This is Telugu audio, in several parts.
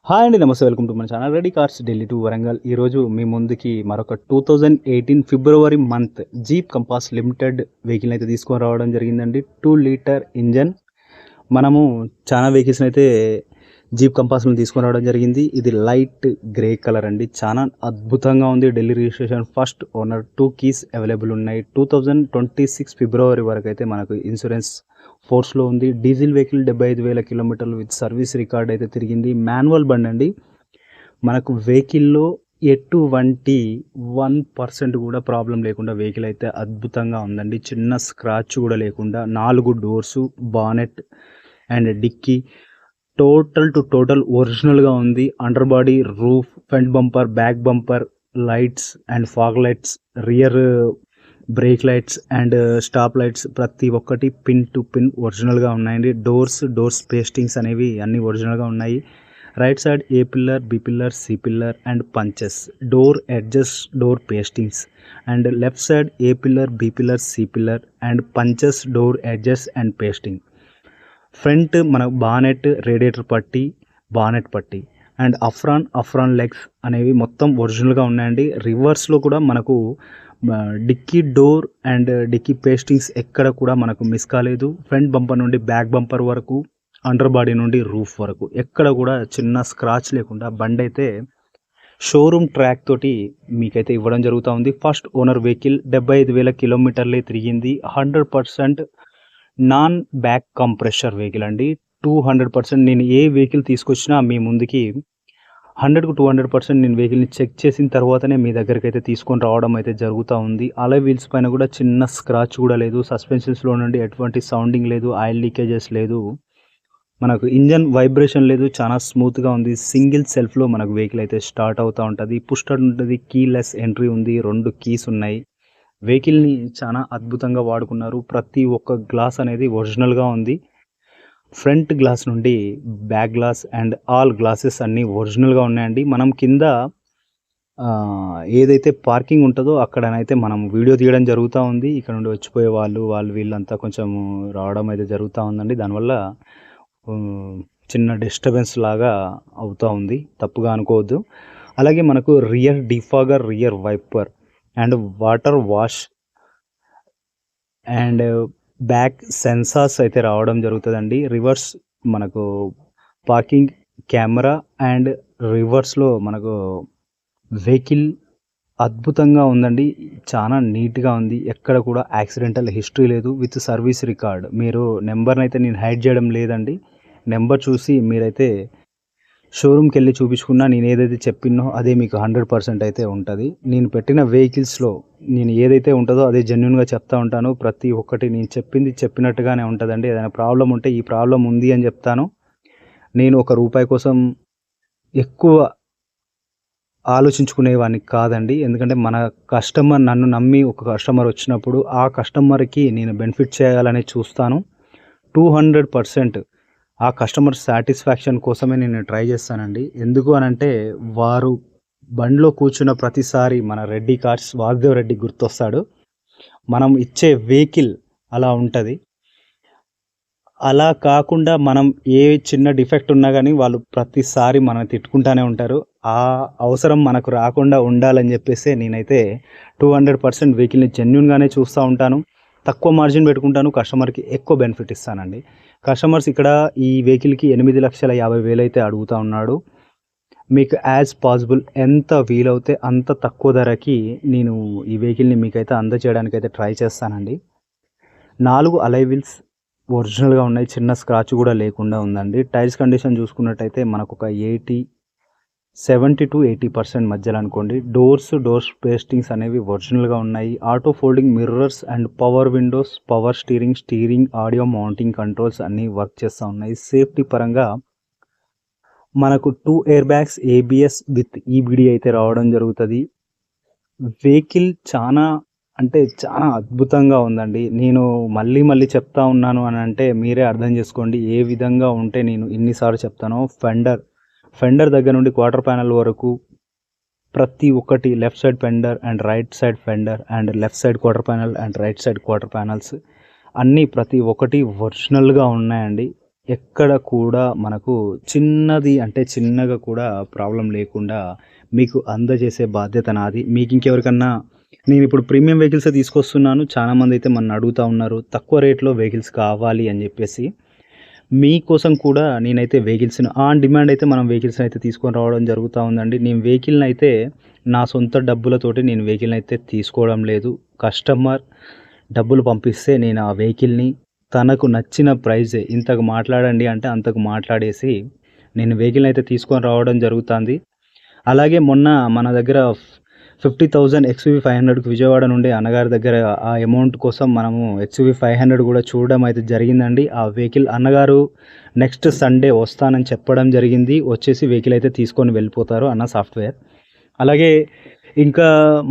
హాయ్ అండి. నమస్తే. వెల్కమ్ టు మన channel ready cars Delhi to Warangal. ఈరోజు మీ ముందుకి మరొక 2018 February month Jeep Compass Limited vehicle అయితే తీసుకొని రావడం జరిగిందండి. 2 లీటర్ ఇంజన్. మనము చాలా వెహికల్స్ని అయితే జీప్ కంపాస్ని తీసుకొని రావడం జరిగింది. ఇది లైట్ గ్రే కలర్ అండి. చాలా అద్భుతంగా ఉంది. Delhi registration, first owner, 2 keys available ఉన్నాయి. 2026 ఫిబ్రవరి వరకు అయితే మనకు ఇన్సూరెన్స్ ఫోర్స్లో ఉంది. డీజిల్ వెహికల్ 75,000 కిలోమీటర్లు విత్ సర్వీస్ రికార్డ్ అయితే తిరిగింది. మాన్యువల్ బండి అండి. మనకు వెహికల్లో ఎటువంటి 1% కూడా ప్రాబ్లం లేకుండా వెహికల్ అయితే అద్భుతంగా ఉందండి. చిన్న స్క్రాచ్ కూడా లేకుండా 4 డోర్సు, బానెట్ అండ్ డిక్కీ టోటల్ ఒరిజినల్గా ఉంది. Under body, roof, front bumper, back bumper, lights and fog lights, rear brake lights and stop lights ప్రతి ఒక్కటి పిన్ టు పిన్ ఒరిజినల్గా ఉన్నాయండి. డోర్స్ పేస్టింగ్స్ అనేవి అన్నీ ఒరిజినల్గా ఉన్నాయి. Right side A pillar, B pillar, C pillar and punches, door edges, door pastings and left side A pillar, B pillar, C pillar and punches, door edges and pasting. Front మన బానెట్, రేడియేటర్ పట్టి, బానెట్ పట్టి అండ్ అఫ్రాన్ లెగ్స్ అనేవి మొత్తం ఒరిజినల్గా ఉన్నాయండి. రివర్స్లో కూడా మనకు dicky door and dicky pastings ఎక్కడ కూడా మనకు మిస్ కాలేదు. ఫ్రంట్ బంపర్ నుండి బ్యాక్ బంపర్ వరకు, అండర్ బాడీ నుండి రూఫ్ వరకు ఎక్కడ కూడా చిన్న స్క్రాచ్ లేకుండా బండి అయితే షోరూమ్ ట్రాక్ తోటి మీకైతే ఇవ్వడం జరుగుతూ ఉంది. ఫస్ట్ ఓనర్ వెహికల్ 75,000 కిలోమీటర్లే తిరిగింది. 100% నాన్ బ్యాక్ కంప్రెషర్ వెహికల్ అండి. 200% నేను ఏ వెహికల్ తీసుకొచ్చినా మీ ముందుకి 100కు 200% నేను వెహికల్ని చెక్ చేసిన తర్వాతనే మీ దగ్గరికి అయితే తీసుకొని రావడం అయితే జరుగుతూ ఉంది. అలాయ్ వీల్స్ పైన కూడా చిన్న స్క్రాచ్ కూడా లేదు. సస్పెన్షన్స్లో నుండి ఎటువంటి సౌండింగ్ లేదు, ఆయిల్ లీకేజెస్ లేదు, మనకు ఇంజన్ వైబ్రేషన్ లేదు, చాలా స్మూత్గా ఉంది. సింగిల్ సెల్ఫ్లో మనకు వెహికల్ అయితే స్టార్ట్ అవుతూ ఉంటుంది. పుష్ స్టార్ట్ ఉంటుంది, కీలెస్ ఎంట్రీ ఉంది, 2 కీస్ ఉన్నాయి. వెహికల్ని చాలా అద్భుతంగా వాడుకున్నారు. ప్రతి ఒక్క గ్లాస్ అనేది ఒరిజినల్గా ఉంది. ఫ్రంట్ గ్లాస్ నుండి back glass and all glasses అన్నీ ఒరిజినల్గా ఉన్నాయండి. మనం కింద ఏదైతే పార్కింగ్ ఉంటుందో అక్కడనైతే మనం వీడియో తీయడం జరుగుతూ ఉంది. ఇక్కడ నుండి వచ్చిపోయే వాళ్ళు వీళ్ళంతా కొంచెం రావడం అయితే జరుగుతూ ఉందండి. దానివల్ల చిన్న డిస్టర్బెన్స్ లాగా అవుతూ ఉంది, తప్పుగా అనుకోవద్దు. అలాగే మనకు rear defogger, rear wiper and water wash and back sensors అయితే రావడం జరుగుతుందండి. రివర్స్ మనకు పార్కింగ్ కెమెరా అండ్ రివర్స్లో మనకు వెహికల్ అద్భుతంగా ఉందండి. చాలా నీట్గా ఉంది. ఎక్కడ కూడా యాక్సిడెంటల్ హిస్టరీ లేదు, విత్ సర్వీస్ రికార్డ్. మీరు నెంబర్ని అయితే నేను హైడ్ చేయడం లేదండి. నెంబర్ చూసి మీరైతే షోరూమ్కి వెళ్ళి చూపించుకున్నా నేను ఏదైతే చెప్పినో అదే మీకు 100% అయితే ఉంటుంది. నేను పెట్టిన వెహికల్స్లో నేను ఏదైతే ఉంటుందో అదే జెన్యున్గా చెప్తా ఉంటాను. ప్రతి ఒక్కటి నేను చెప్పింది చెప్పినట్టుగానే ఉంటుందండి. ఏదైనా ప్రాబ్లం ఉంటే ఈ ప్రాబ్లం ఉంది అని చెప్తాను. నేను ₹1 కోసం ఎక్కువ ఆలోచించుకునేవాడిని కాదండి. ఎందుకంటే మన కస్టమర్, నన్ను నమ్మి ఒక కస్టమర్ వచ్చినప్పుడు ఆ కస్టమర్కి నేను బెనిఫిట్ చేయాలని చూస్తాను. 200% ఆ కస్టమర్ సాటిస్ఫాక్షన్ కోసమే నేను ట్రై చేస్తానండి. ఎందుకు అనంటే వారు బండిలో కూర్చున్న ప్రతిసారి మన రెడ్డి కార్స్ వాసుదేవ్ రెడ్డి గుర్తొస్తాడు. మనం ఇచ్చే వెహికల్ అలా ఉంటుంది. అలా కాకుండా మనం ఏ చిన్న డిఫెక్ట్ ఉన్నా కానీ వాళ్ళు ప్రతిసారి మనం తిట్టుకుంటూనే ఉంటారు. ఆ అవసరం మనకు రాకుండా ఉండాలని చెప్పేసి నేనైతే 200% వెహికల్ని జెన్యున్గానే చూస్తూ ఉంటాను. తక్కువ మార్జిన్ పెట్టుకుంటాను, కస్టమర్కి ఎక్కువ బెనిఫిట్ ఇస్తానండి. కస్టమర్స్ ఇక్కడ ఈ వెహికల్కి 8,50,000 అయితే అడుగుతూ ఉన్నాడు. మీకు యాజ్ పాసిబుల్ ఎంత వీలవుతే అంత తక్కువ ధరకి నేను ఈ వెహికల్ని మీకైతే అందజేయడానికి అయితే ట్రై చేస్తానండి. 4 అలై వీల్స్ ఒరిజినల్గా ఉన్నాయి, చిన్న స్క్రాచ్ కూడా లేకుండా ఉందండి. టైర్స్ కండిషన్ చూసుకున్నట్టయితే మనకు ఒక 70 to 80% మధ్యలో అనుకోండి. డోర్స్ పేస్టింగ్స్ అనేవి ఒరిజినల్గా ఉన్నాయి. Auto folding mirrors and power Windows, power steering, audio mounting controls అన్నీ వర్క్ చేస్తూ ఉన్నాయి. సేఫ్టీ పరంగా మనకు 2 air bags, ABS with EBD అయితే రావడం జరుగుతుంది. వెహికల్ చాలా అద్భుతంగా ఉందండి. నేను మళ్ళీ చెప్తా ఉన్నాను అని అంటే మీరే అర్థం చేసుకోండి ఏ విధంగా ఉంటే నేను ఇన్నిసార్లు చెప్తానో. ఫెండర్ దగ్గర నుండి క్వార్టర్ ప్యానల్ వరకు ప్రతి ఒక్కటి, left side fender and right side fender and left side quarter panel and right side quarter panels అన్నీ ప్రతి ఒక్కటి ఒరిజినల్గా ఉన్నాయండి. ఎక్కడ కూడా మనకు చిన్నది అంటే చిన్నగా కూడా ప్రాబ్లం లేకుండా మీకు అందజేసే బాధ్యత నాది. మీకు ఇంకెవరికన్నా నేను ఇప్పుడు ప్రీమియం వెహికల్సే తీసుకొస్తున్నాను. చాలామంది అయితే నన్ను అడుగుతూ ఉన్నారు తక్కువ రేట్లో వెహికల్స్ కావాలి అని చెప్పేసి. మీకోసం కూడా నేనైతే వెహికల్స్‌ని ఆన్ డిమాండ్ అయితే మనం వెహికల్స్‌ని అయితే తీసుకొని రావడం జరుగుతూ ఉందండి. నేను వెహికల్‌ని అయితే నా సొంత డబ్బులతోటి నేను వెహికల్‌ని అయితే తీసుకోవడం లేదు. కస్టమర్ డబ్బులు పంపిస్తే నేను ఆ వెహికల్‌ని తనకు నచ్చిన ప్రైజే ఇంతకు మాట్లాడండి అంటే అంతకు మాట్లాడేసి నేను వెహికల్‌ని అయితే తీసుకొని రావడం జరుగుతుంది. అలాగే మొన్న మన దగ్గర 50,000 ఎక్స్‌యూవీ 500కి విజయవాడ నుండి అన్నగారి దగ్గర ఆ అమౌంట్ కోసం మనము ఎక్స్‌యూవీ 500 కూడా చూడడం అయితే జరిగిందండి. ఆ వెహికల్ అన్నగారు నెక్స్ట్ సండే వస్తానని చెప్పడం జరిగింది. వచ్చేసి వెహికల్ అయితే తీసుకొని వెళ్ళిపోతారు అన్న సాఫ్ట్‌వేర్. అలాగే ఇంకా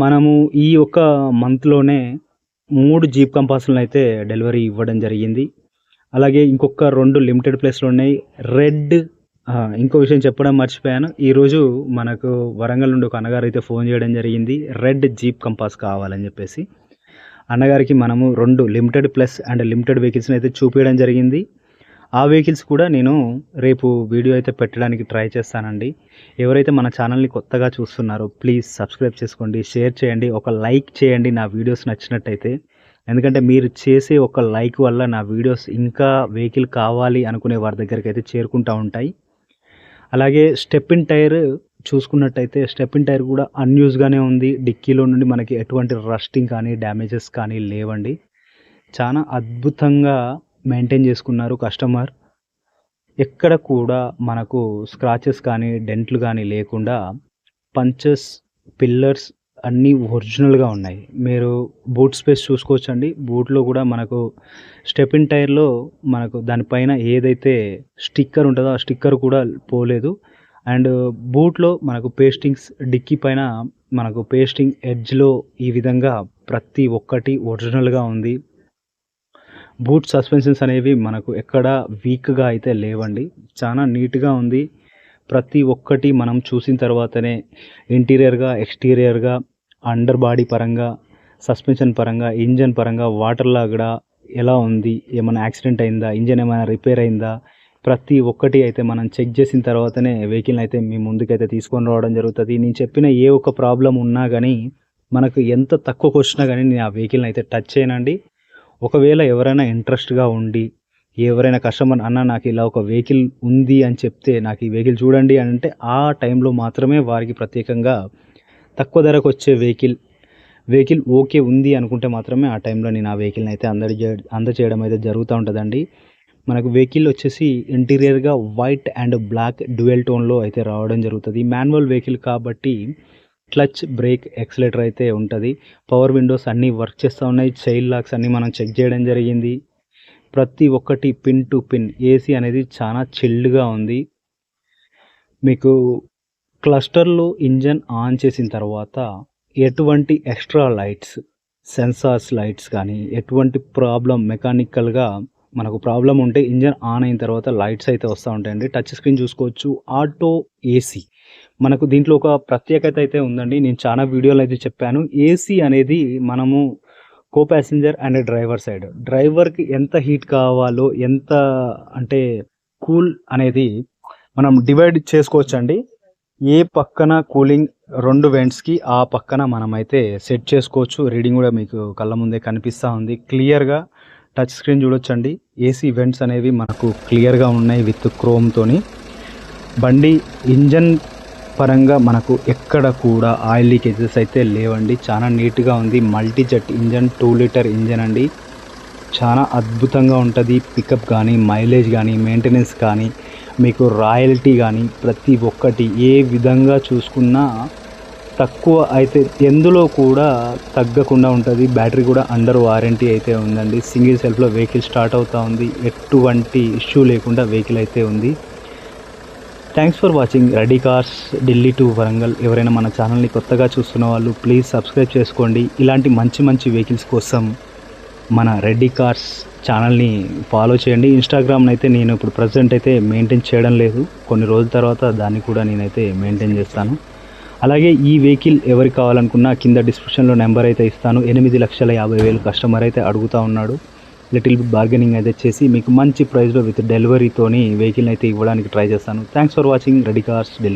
మనము ఈ ఒక్క మంత్‌లోనే 3 జీప్ కంపాస్‌లను అయితే డెలివరీ ఇవ్వడం జరిగింది. అలాగే ఇంకొక 2 లిమిటెడ్ ప్లేస్‌లు ఉన్నాయి. రెడ్ ఇంకో విషయం చెప్పడం మర్చిపోయాను. ఈరోజు మనకు వరంగల్ నుండి ఒక అన్నగారు అయితే ఫోన్ చేయడం జరిగింది. రెడ్ జీప్ కంపాస్ కావాలని చెప్పేసి. అన్నగారికి మనము 2 లిమిటెడ్ ప్లస్ అండ్ లిమిటెడ్ వెహికల్స్‌ని అయితే చూపియడం జరిగింది. ఆ వెహికల్స్ కూడా నేను రేపు వీడియో అయితే పెట్టడానికి ట్రై చేస్తానండి. ఎవరైతే మన ఛానల్‌ని కొత్తగా చూస్తున్నారో ప్లీజ్ సబ్స్క్రైబ్ చేసుకోండి, షేర్ చేయండి, ఒక లైక్ చేయండి నా వీడియోస్ నచ్చినట్టయితే. ఎందుకంటే మీరు చేసే ఒక లైక్ వల్ల నా వీడియోస్ ఇంకా వెహికల్ కావాలి అనుకునే వారి దగ్గరికైతే చేరుకుంటూ ఉంటాయి. అలాగే స్టెప్ ఇన్ టైర్ చూసుకున్నట్టయితే స్టెప్ ఇన్ టైర్ కూడా అన్యూజ్‌గానే ఉంది. డిక్కీలో నుండి మనకి ఎటువంటి రస్టింగ్ కానీ, డ్యామేజెస్ కానీ లేవండి. చాలా అద్భుతంగా మెయింటైన్ చేసుకున్నారు కస్టమర్. ఎక్కడ కూడా మనకు స్క్రాచెస్ కానీ, డెంట్లు కానీ లేకుండా పంచెస్, పిల్లర్స్ అన్నీ ఒరిజినల్‌గా ఉన్నాయి. మీరు బూట్ స్పేస్ చూసుకోవచ్చండి. బూట్‌లో కూడా మనకు స్టెప్ ఇన్ టైర్‌లో మనకు దానిపైన ఏదైతే స్టిక్కర్ ఉంటదో ఆ స్టిక్కర్ కూడా పోలేదు. అండ్ బూట్‌లో మనకు పేస్టింగ్స్ డిక్కీ పైన మనకు పేస్టింగ్ ఎడ్జ్‌లో ఈ విధంగా ప్రతి ఒక్కటి ఒరిజినల్‌గా ఉంది. బూట్ సస్పెన్షన్స్ అనేవి మనకు ఎక్కడ వీక్‌గా అయితే లేవండి. చాలా నీట్‌గా ఉంది. ప్రతి ఒక్కటి మనం చూసిన తర్వాతనే ఇంటీరియర్‌గా, ఎక్స్‌టీరియర్‌గా, అండర్ బాడీ పరంగా, సస్పెన్షన్ పరంగా, ఇంజిన్ పరంగా, వాటర్ లాగడా ఎలా ఉంది? ఏమైనా యాక్సిడెంట్ అయిందా? ఇంజిన్ ఏమైనా రిపేర్ అయిందా? ప్రతి ఒక్కటి అయితే మనం చెక్ చేసిన తర్వాతనే వెహికల్‌ని అయితే మీ ముందుకైతే తీసుకొని రావడం జరుగుతది. నేను చెప్పిన ఏ ఒక్క ప్రాబ్లమ్ ఉన్నా గానీ మనకు ఎంత తక్కువకొచ్చినా గానీ నేను ఆ వెహికల్‌ని అయితే టచ్ చేయనండి. ఒకవేళ ఎవరైనా ఇంట్రెస్ట్‌గా ఉండి ఎవరైనా కస్టమర్ అన్న నాకు ఇలా ఒక వెహికల్ ఉంది అని చెప్తే నాకు ఈ వెహికల్ చూడండి అని అంటే ఆ టైంలో మాత్రమే వారికి ప్రత్యేకంగా తక్కువ ధరకు వచ్చే వెహికల్ ఓకే ఉంది అనుకుంటే మాత్రమే ఆ టైంలో నేను ఆ వెహికల్‌ని అయితే అందజేయడం అయితే జరుగుతూ ఉంటుందండి. మనకు వెహికల్ వచ్చేసి ఇంటీరియర్‌గా వైట్ అండ్ బ్లాక్ డ్యూయల్ టోన్‌లో అయితే రావడం జరుగుతుంది. మాన్యువల్ వెహికల్ కాబట్టి క్లచ్, బ్రేక్, యాక్సిలరేటర్ అయితే ఉంటుంది. పవర్ విండోస్ అన్నీ వర్క్ చేస్తూ ఉన్నాయి. చైల్డ్ లాక్స్ అన్నీ మనం చెక్ చేయడం జరిగింది. ప్రతి ఒక్కటి పిన్ టు పిన్. ఏసీ అనేది చాలా చిల్డ్‌గా ఉంది. మీకు క్లస్టర్‌లో ఇంజన్ ఆన్ చేసిన తర్వాత ఎటువంటి ఎక్స్ట్రా లైట్స్, సెన్సార్స్ లైట్స్ కానీ ఎటువంటి ప్రాబ్లమ్ మెకానికల్‌గా మనకు ప్రాబ్లమ్ ఉంటే ఇంజన్ ఆన్ అయిన తర్వాత లైట్స్ అయితే వస్తూ ఉంటాయండి. టచ్ స్క్రీన్ చూసుకోవచ్చు. ఆటో ఏసీ మనకు దీంట్లో ఒక ప్రత్యేకత అయితే ఉందండి. నేను చాలా వీడియోలో అయితే చెప్పాను. ఏసీ అనేది మనము co passenger and driver side. డ్రైవర్‌కి ఎంత హీట్ కావాలో, ఎంత అంటే కూల్ అనేది మనం డివైడ్ చేసుకోవచ్చండి. ఏ పక్కన కూలింగ్ 2 వెంట్స్‌కి ఆ పక్కన మనమైతే సెట్ చేసుకోవచ్చు. రీడింగ్ కూడా మీకు కళ్ళ ముందే కనిపిస్తూ ఉంది. క్లియర్‌గా టచ్ స్క్రీన్ చూడొచ్చండి. ఏసీ వెంట్స్ అనేవి మనకు క్లియర్‌గా ఉన్నాయి విత్ క్రోమ్‌తోని. బండి ఇంజన్ పరంగా మనకు ఎక్కడ కూడా ఆయిల్ లీకేజెస్ అయితే లేవండి. చాలా నీట్‌గా ఉంది. Multi jet engine 2 litre engine అండి. చాలా అద్భుతంగా ఉంటుంది. పికప్ కానీ, మైలేజ్ కానీ, మెయింటెనెన్స్ కానీ, మీకు రాయల్టీ కానీ ప్రతి ఒక్కటి ఏ విధంగా చూసుకున్నా తక్కువ అయితే ఎందులో కూడా తగ్గకుండా ఉంటుంది. బ్యాటరీ కూడా అండర్ వారంటీ అయితే ఉందండి. సింగిల్ సెల్ఫ్లో వెహికల్ స్టార్ట్ అవుతూ ఉంది. ఎటువంటి ఇష్యూ లేకుండా వెహికల్ అయితే ఉంది. Thanks for watching ready cars Delhi to Warangal. ఎవరైనా మన ఛానల్ని కొత్తగా చూస్తున్న వాళ్ళు ప్లీజ్ సబ్స్క్రైబ్ చేసుకోండి. ఇలాంటి మంచి మంచి వెహికల్స్ కోసం మన రెడ్డి కార్స్ ఛానల్ని ఫాలో చేయండి. ఇన్స్టాగ్రామ్ని అయితే నేను ఇప్పుడు ప్రజెంట్ అయితే మెయింటైన్ చేయడం లేదు. కొన్ని రోజుల తర్వాత దాన్ని కూడా నేనైతే మెయింటైన్ చేస్తాను. అలాగే ఈ వెహికల్ ఎవరికి కావాలనుకున్నా కింద డిస్క్రిప్షన్లో నెంబర్ అయితే ఇస్తాను. 8,50,000 కస్టమర్ అయితే అడుగుతూ ఉన్నాడు. లిటిల్ బిట్ బార్గెనింగ్ అయితే చేసి మీకు మంచి ప్రైస్లో విత్ డెలివరీతోని వెహికల్ని అయితే ఇవ్వడానికి ట్రై చేస్తాను. Thanks for watching ready cars Delhi.